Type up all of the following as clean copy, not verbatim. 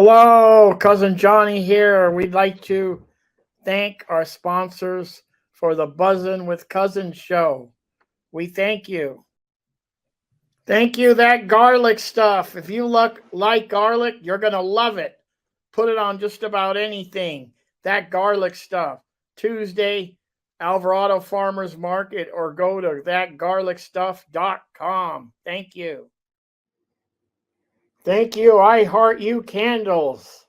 Hello, Cousin Johnny here. We'd like to thank our sponsors for the Buzzin' with Cousins show. We thank you. Thank you, that garlic stuff. If you like garlic, you're going to love it. Put it on just about anything. That garlic stuff. Tuesday, Alvarado Farmers Market, or go to thatgarlicstuff.com. Thank you. Thank you, I Heart You Candles.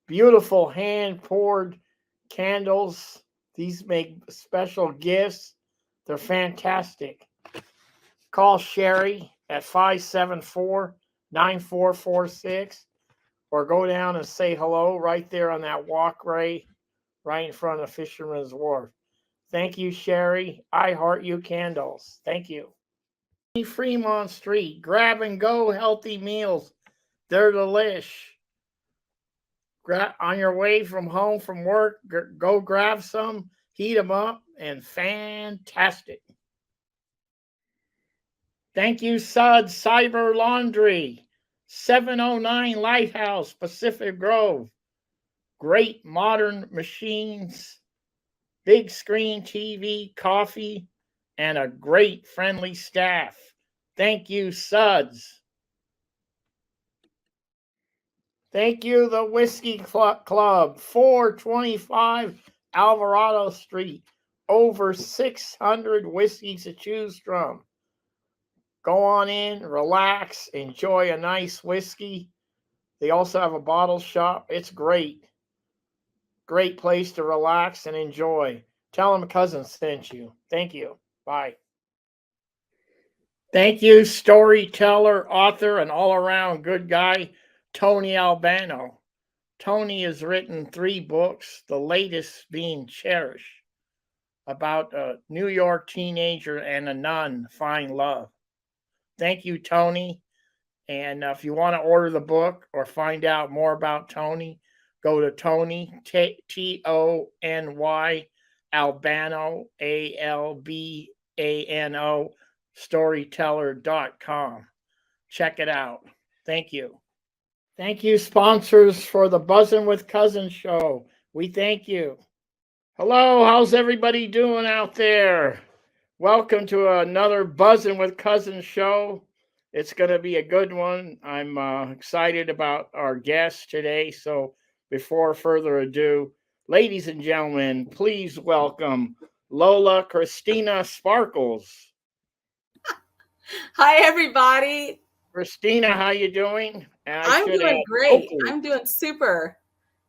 Beautiful hand poured candles. These make special gifts. They're fantastic. Call Sherry at 574-9446 or go down and say hello right there on that walkway right in front of Fisherman's Wharf. Thank you, Sherry. I Heart You Candles. Thank you. Fremont Street. Grab and go healthy meals. They're delish. On your way from home from work, go grab some, heat them up, and fantastic. Thank you, Suds Cyber Laundry, 709 Lighthouse, Pacific Grove. Great modern machines, big screen TV, coffee, and a great friendly staff. Thank you, Suds. Thank you, the Whiskey Club, 425 Alvarado Street. Over 600 whiskeys to choose from. Go on in, relax, enjoy a nice whiskey. They also have a bottle shop. It's great. Great place to relax and enjoy. Tell them a cousin sent you. Thank you. Bye. Thank you, storyteller, author, and all-around good guy, Tony Albano. Tony has written 3 books, the latest being Cherish, about a New York teenager and a nun find love. Thank you, Tony. And if you want to order the book or find out more about Tony, go to Tony, Tony, Albano, Albano, storyteller.com. Check it out. Thank you. Thank you, sponsors, for the Buzzin' with Cousins show. We thank you. Hello, how's everybody doing out there? Welcome to another Buzzin' with Cousins show. It's going to be a good one. I'm excited about our guest today. So before further ado, ladies and gentlemen, please welcome Lola Christina Sparkles. Hi, everybody. Christina, how you doing? I'm doing great. I'm doing super.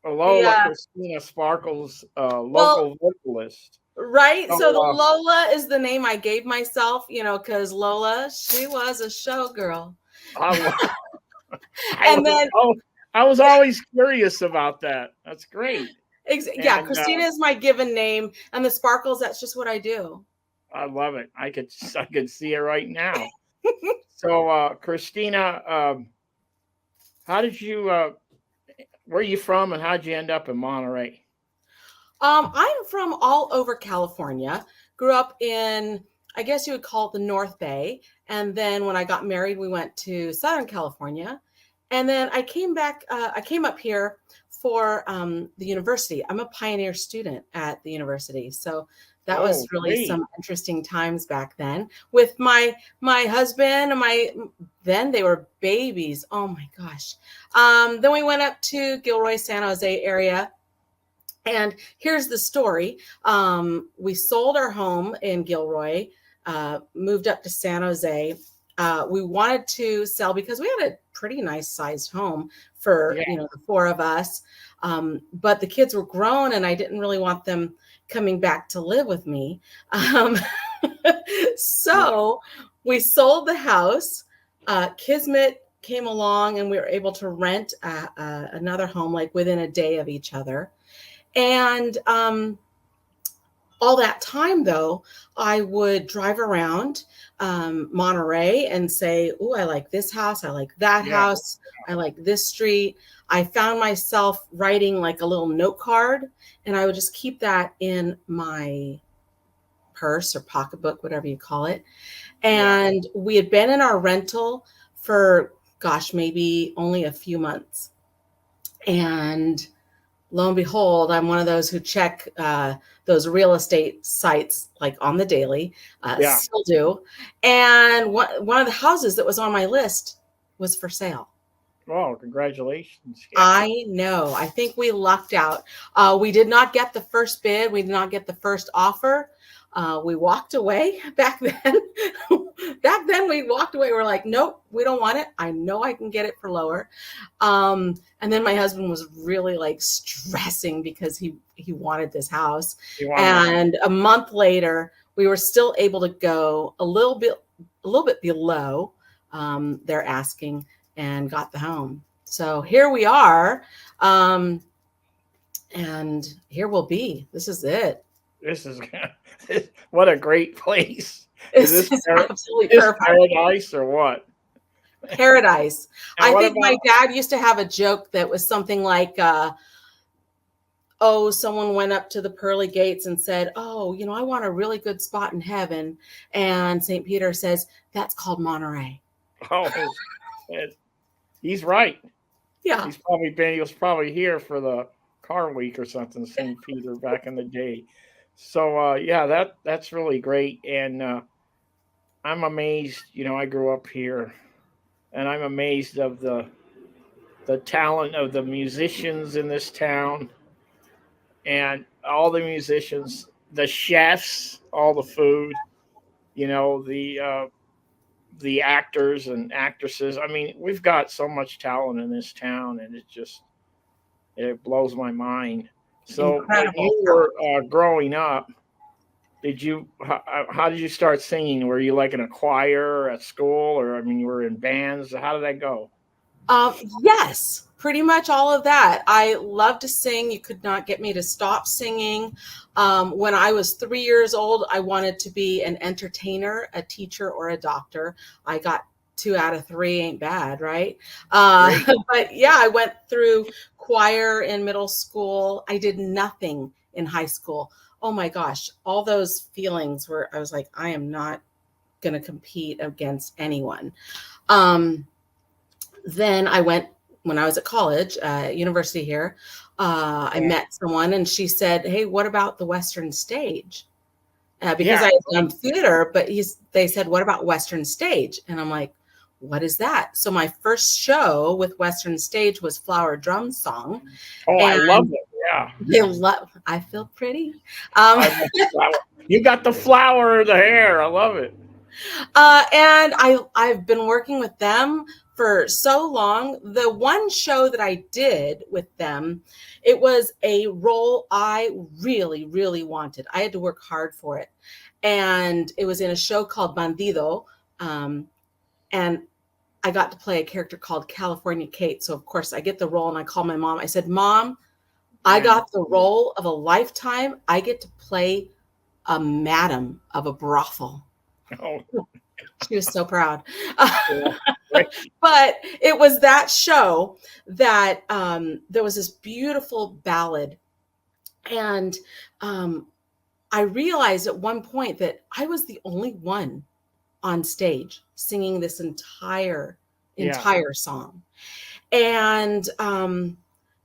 Lola Christina Sparkles, local vocalist. Right. So the Lola is the name I gave myself, because Lola, she was a showgirl. I I was always curious about that. That's great. Yeah, Christina is my given name, and the Sparkles, that's just what I do. I love it. I could see it right now. So, Christina, how did you? Where are you from, and how did you end up in Monterey? I'm from all over California. Grew up in, I guess you would call it the North Bay, and then when I got married, we went to Southern California, and then I came back. I came up here for the university. I'm a pioneer student at the university, so that was really some interesting times back then with my husband and then they were babies. Oh my gosh. Then we went up to Gilroy, San Jose area. And here's the story. We sold our home in Gilroy, moved up to San Jose. We wanted to sell because we had a pretty nice sized home for, the 4 of us. But the kids were grown and I didn't really want them coming back to live with me. So we sold the house. Kismet came along and we were able to rent another home like within a day of each other. And all that time, though, I would drive around Monterey and say, oh, I like this house. I like that house. I like this street. I found myself writing like a little note card, and I would just keep that in my purse or pocketbook, whatever you call it. And we had been in our rental for, maybe only a few months. And lo and behold, I'm one of those who check those real estate sites like on the daily, Yeah. still do. And one of the houses that was on my list was for sale. Oh, congratulations. Yeah. I know. I think we lucked out. We did not get the first bid. We did not get the first offer. We walked away back then. Back then we walked away. We're like, nope, we don't want it. I know I can get it for lower. And then my husband was really like stressing because he wanted this house. And a month later, we were still able to go a little bit below their asking, and got the home. So here we are. And here we'll be. This is it. This is what a great place. This is absolutely perfect. Paradise or what? Paradise. I think my dad used to have a joke that was something like, someone went up to the pearly gates and said, I want a really good spot in heaven. And St. Peter says, that's called Monterey. Oh, he's right. Yeah. He was probably here for the car week or something, St. Peter back in the day. So that's really great. And I'm amazed, I grew up here, and I'm amazed of the talent of the musicians in this town, and all the musicians, the chefs, all the food, the actors and actresses. I mean, we've got so much talent in this town, and it blows my mind. So when you were growing up, how did you start singing? Were you like in a choir at school, or you were in bands? How did that go? Yes, pretty much all of that. I love to sing. You could not get me to stop singing. When I was 3 years old, I wanted to be an entertainer, a teacher, or a doctor. I got 2 out of 3, ain't bad, right? But yeah, I went through choir in middle school. I did nothing in high school. Oh my gosh, all those feelings where I was like, I am not going to compete against anyone. Then I went, when I was at college, university here, I met someone, and she said, hey, what about the Western stage? Because I had done theater, but they said, what about Western stage? And I'm like, what is that? So my first show with Western stage was Flower Drum Song. Oh, I love it. Yeah. I feel pretty. You got the flower of the hair. I love it. And I've been working with them for so long. The one show that I did with them, it was a role I really, really wanted. I had to work hard for it. And it was in a show called Bandido. And I got to play a character called California Kate. So, of course, I get the role, and I call my mom. I said, Mom, I got the role of a lifetime. I get to play a madam of a brothel. Oh. She was so proud. But it was that show that there was this beautiful ballad. And I realized at one point that I was the only one on stage singing this entire song. And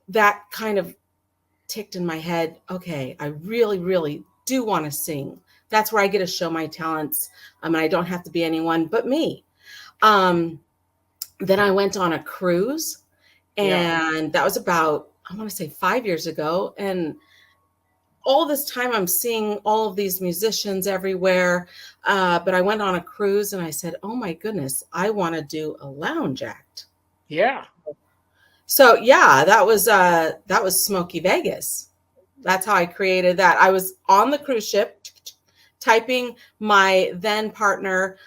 that kind of ticked in my head. Okay, I really, really do want to sing. That's where I get to show my talents. And I don't have to be anyone but me. Then I went on a cruise, and that was about, I want to say 5 years ago. And all this time I'm seeing all of these musicians everywhere. But I went on a cruise, and I said, oh my goodness, I want to do a lounge act. Yeah. So yeah, that was Smoky Vegas. That's how I created that. I was on the cruise ship typing my then partner,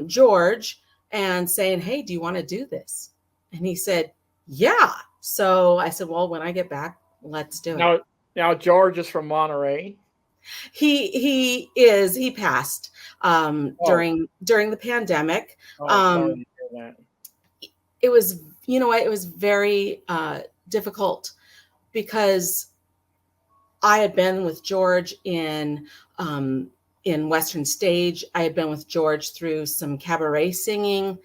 George, and saying, hey, do you want to do this? And he said, yeah. So I said, well, when I get back, let's do it. Now George is from Monterey. He passed during the pandemic. Sorry to hear that. It was, it was very difficult because I had been with George in Western stage. I had been with George through some cabaret singing.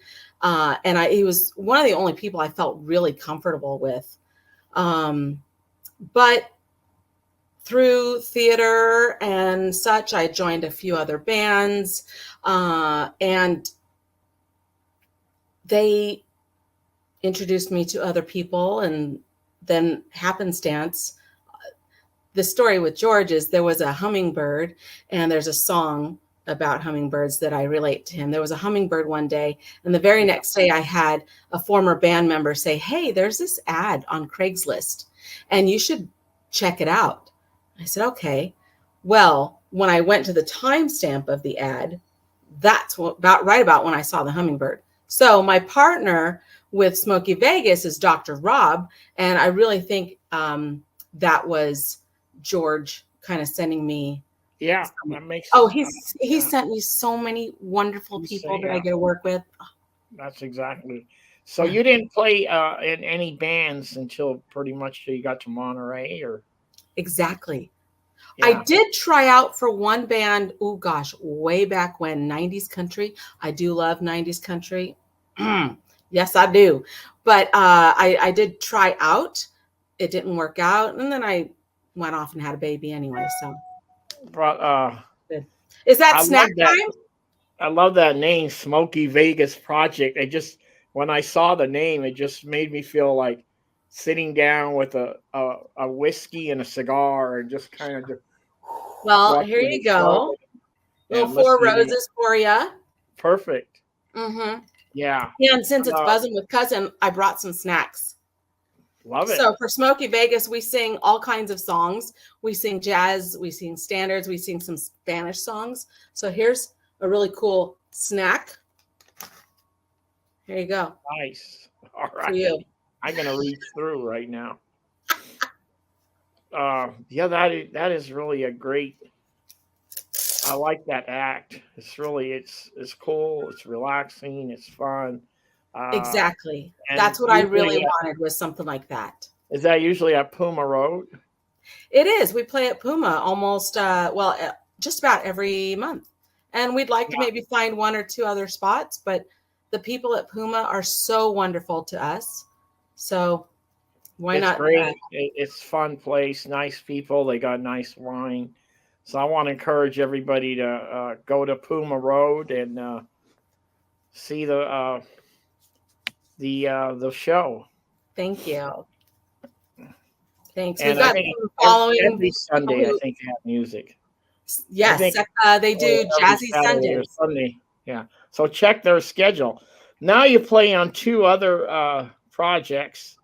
And he was one of the only people I felt really comfortable with. But through theater and such, I joined a few other bands, and they introduced me to other people. And then happenstance, the story with George is there was a hummingbird, and there's a song about hummingbirds that I relate to him. There was a hummingbird one day, and the very next day I had a former band member say, "Hey, there's this ad on Craigslist and you should check it out." I said, "Okay." Well, when I went to the timestamp of the ad, that's about when I saw the hummingbird. So my partner with Smokey Vegas is Dr. Rob, and I really think that was George kind of sending me. Yeah, that makes Oh, sense. he sent me so many wonderful people that I get to work with. That's exactly. So you didn't play in any bands until pretty much you got to Monterey, or? Exactly. Yeah. I did try out for one band. Oh gosh, way back when, 90s country. I do love 90s country. Yes, I do. But I did try out. It didn't work out, and then I went off and had a baby anyway. So, is that snack time? I love that name, Smokey Vegas Project. When I saw the name, it just made me feel like sitting down with a whiskey and a cigar and just kind of just. Well, here you go. Little 4 roses for you. Perfect. Mm-hmm. Yeah. And since it's Buzzing with Cousin, I brought some snacks. Love it. So for Smokey Vegas, we sing all kinds of songs. We sing jazz, we sing standards, we sing some Spanish songs. So here's a really cool snack. Here you go. Nice. All right. For you. I'm gonna reach through right now. Yeah, that is really a great. I like that act. It's cool. It's relaxing. It's fun. Exactly. That's what I really wanted, was something like that. Is that usually at Puma Road? It is. We play at Puma almost, just about every month. And we'd like to maybe find 1 or 2 other spots, but the people at Puma are so wonderful to us. So why not? Great. It's a fun place. Nice people. They got nice wine. So I want to encourage everybody to go to Puma Road and see the show. Thank you. Thanks. And we've got following every Sunday. I think they have music. Yes, they do Jazzy Sunday. Yeah. So check their schedule. Now you play on 2 other projects.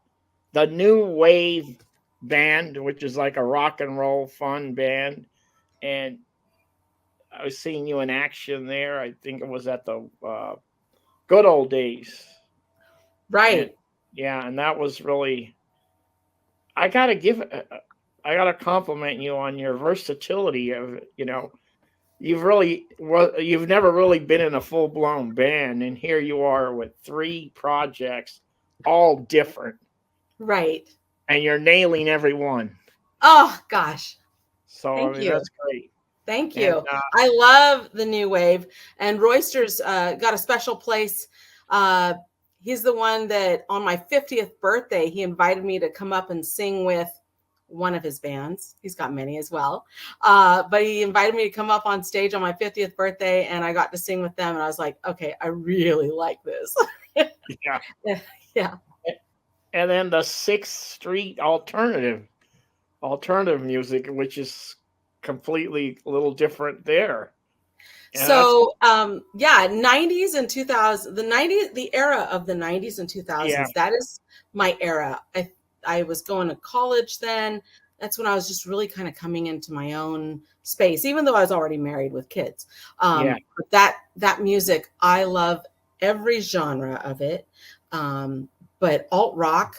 The New Wave Band, which is like a rock and roll fun band, and I was seeing you in action there. I think it was at the Good Old Days. Right. And that was really. I gotta compliment you on your versatility of you've never really been in a full blown band, and here you are with 3 projects, all different. Right. And you're nailing every one. Oh gosh. So that's great. Thank you. And, I love the New Wave, and Royster's got a special place. He's the one that on my 50th birthday, he invited me to come up and sing with one of his bands. He's got many as well. But he invited me to come up on stage on my 50th birthday, and I got to sing with them. And I was like, okay, I really like this. Yeah. Yeah. And then the 6th Street alternative music, which is completely a little different there. And so 90s and 2000s, the era of the 90s and 2000s, that is my era. I was going to college then. That's when I was just really kind of coming into my own space, even though I was already married with kids. But that music, I love every genre of it. But alt rock,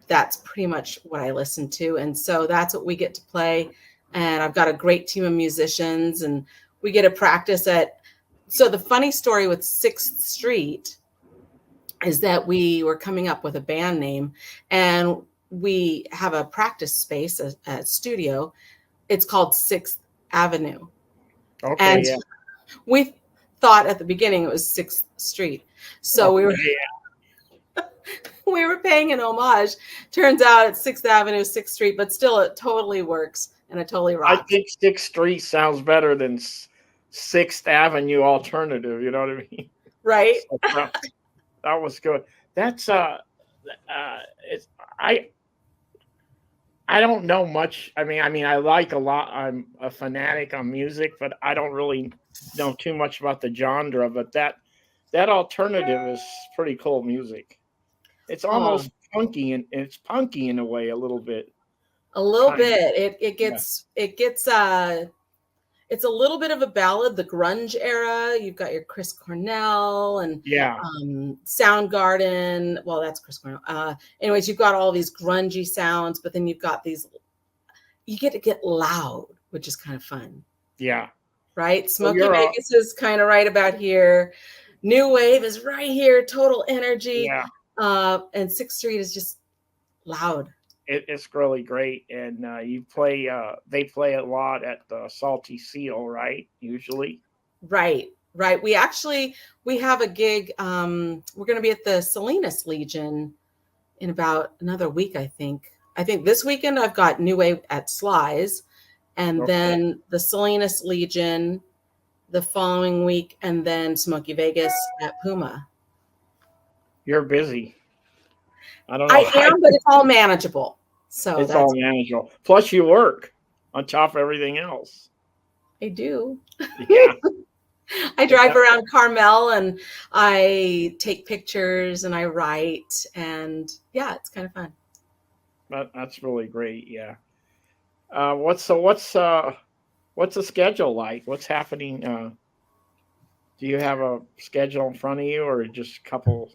that's pretty much what I listen to. And so that's what we get to play. And I've got a great team of musicians, and we get to practice so the funny story with 6th Street is that we were coming up with a band name, and we have a practice space, a studio. It's called 6th Avenue. Okay. And we thought at the beginning it was 6th Street. So we we were paying an homage. Turns out it's 6th Avenue, 6th Street, but still it totally works and it totally I rocks. think 6th Street sounds better than 6th Avenue Alternative. You know what I mean? Right? So, that was good. That's it's I don't know much. I mean, I like a lot. I'm a fanatic on music, but I don't really know too much about the genre. But that alternative is pretty cool music. It's almost punky, and it's punky in a way, a little bit. A little Kind of. bit. It gets it's a little bit of a ballad, the grunge era. You've got your Chris Cornell and Yeah, Soundgarden. Well, that's Chris Cornell. Anyways, you've got all these grungy sounds, but then you've got these, you get to get loud, which is kind of fun. yeah. Right? Smokey Vegas is kind of right about here. New Wave is right here, total energy. Yeah. And 6th Street is just loud. It's really great, and you play. They play a lot at the Salty Seal, right? Usually, right. We have a gig. We're going to be at the Salinas Legion in about another week, I think. I think this weekend I've got New Wave at Sly's, and then the Salinas Legion the following week, and then Smokey Vegas at Puma. You're busy. I don't know. I am, but it's all manageable. So it's all manageable. Plus, you work on top of everything else. I do. Yeah. I drive around Carmel and I take pictures and I write, and yeah, it's kind of fun. That's really great. Yeah. What's the schedule like? What's happening? Do you have a schedule in front of you, or just a couple?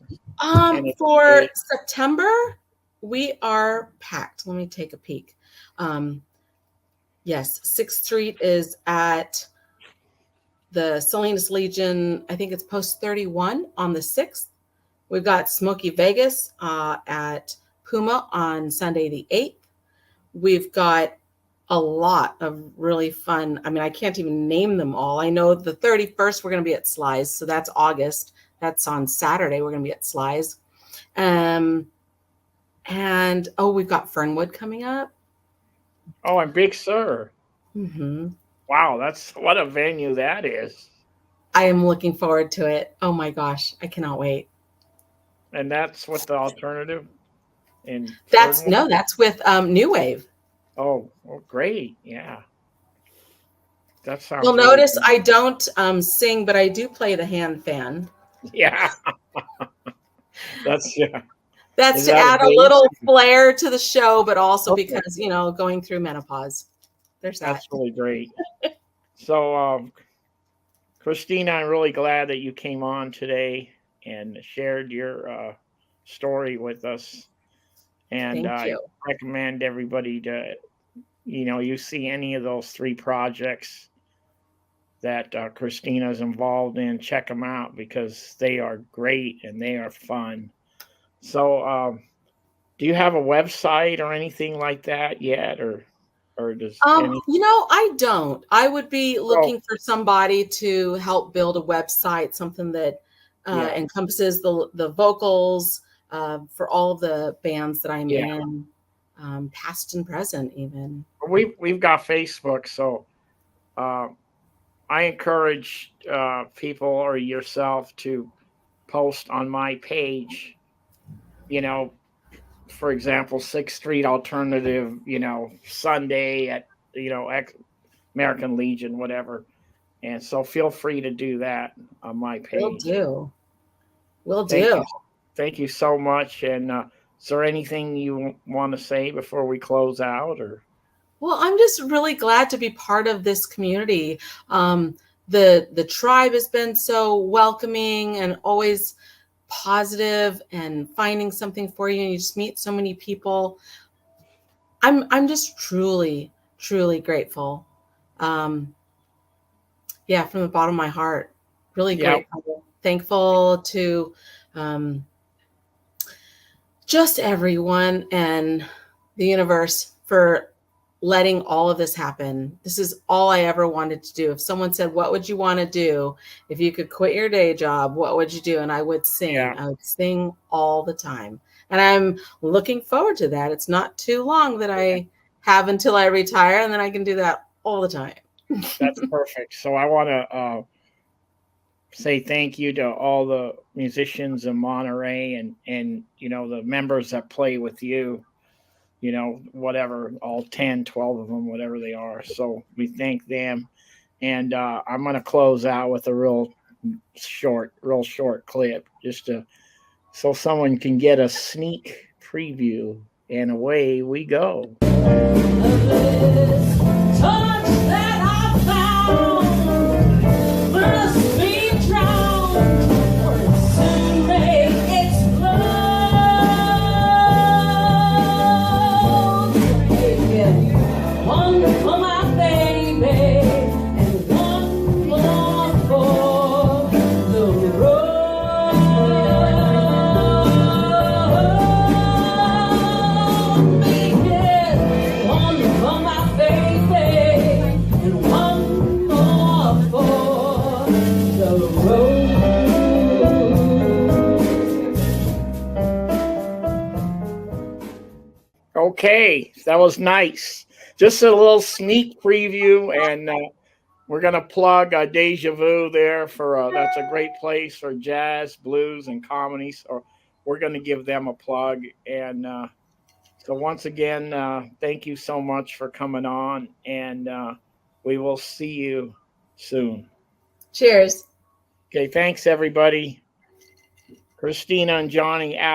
For September, we are packed. Let me take a peek. Yes, 6th Street is at the Salinas Legion. I think it's post 31 on the 6th. We've got Smokey Vegas at Puma on Sunday the 8th. We've got a lot of really fun. I mean, I can't even name them all. I know the 31st, we're going to be at Sly's. So that's August. That's on Saturday. We're going to be at Sly's. And we've got Fernwood coming up. Oh, and Big Sur. Mm-hmm. Wow, what a venue that is. I am looking forward to it. Oh my gosh, I cannot wait. And that's what the alternative. And that's with New Wave. Oh, great. Yeah. That sounds. You'll notice I don't sing, but I do play the hand fan. Yeah. That's to add a little flair to the show, but also because, going through menopause. There's that. That's really great. So, Christina, I'm really glad that you came on today and shared your story with us. And I recommend everybody to, you see any of those 3 projects that Christina's involved in, check them out because they are great and they are fun. So, do you have a website or anything like that yet, or does? I don't. I would be looking for somebody to help build a website, something that encompasses the vocals for all of the bands that I'm in, past and present, even. We've got Facebook, so I encourage people or yourself to post on my page. For example, 6th Street Alternative, Sunday at, American Legion, whatever. And so feel free to do that on my page. Will do. Thank you so much. And is there anything you want to say before we close out? Or? Well, I'm just really glad to be part of this community. The tribe has been so welcoming and always positive and finding something for you, and you just meet so many people. I'm just truly grateful. From the bottom of my heart, really grateful, thankful to just everyone and the universe for letting all of this happen. This is all I ever wanted to do. If someone said, what would you want to do if you could quit your day job? What would you do? And I would sing. I would sing all the time. And I'm looking forward to that. It's not too long that I have until I retire, and then I can do that all the time. That's perfect. So I want to say thank you to all the musicians in Monterey and you know, the members that play with you, you know, whatever, all 10, 12 of them, whatever they are. So we thank them. And I'm going to close out with a real short clip just to, so someone can get a sneak preview, and away we go. Okay, that was nice. Just a little sneak preview, and we're going to plug Deja Vu there for that's a great place for jazz, blues, and comedy. So we're going to give them a plug. And so once again, thank you so much for coming on, and we will see you soon. Cheers. Okay, thanks everybody. Christina and Johnny out.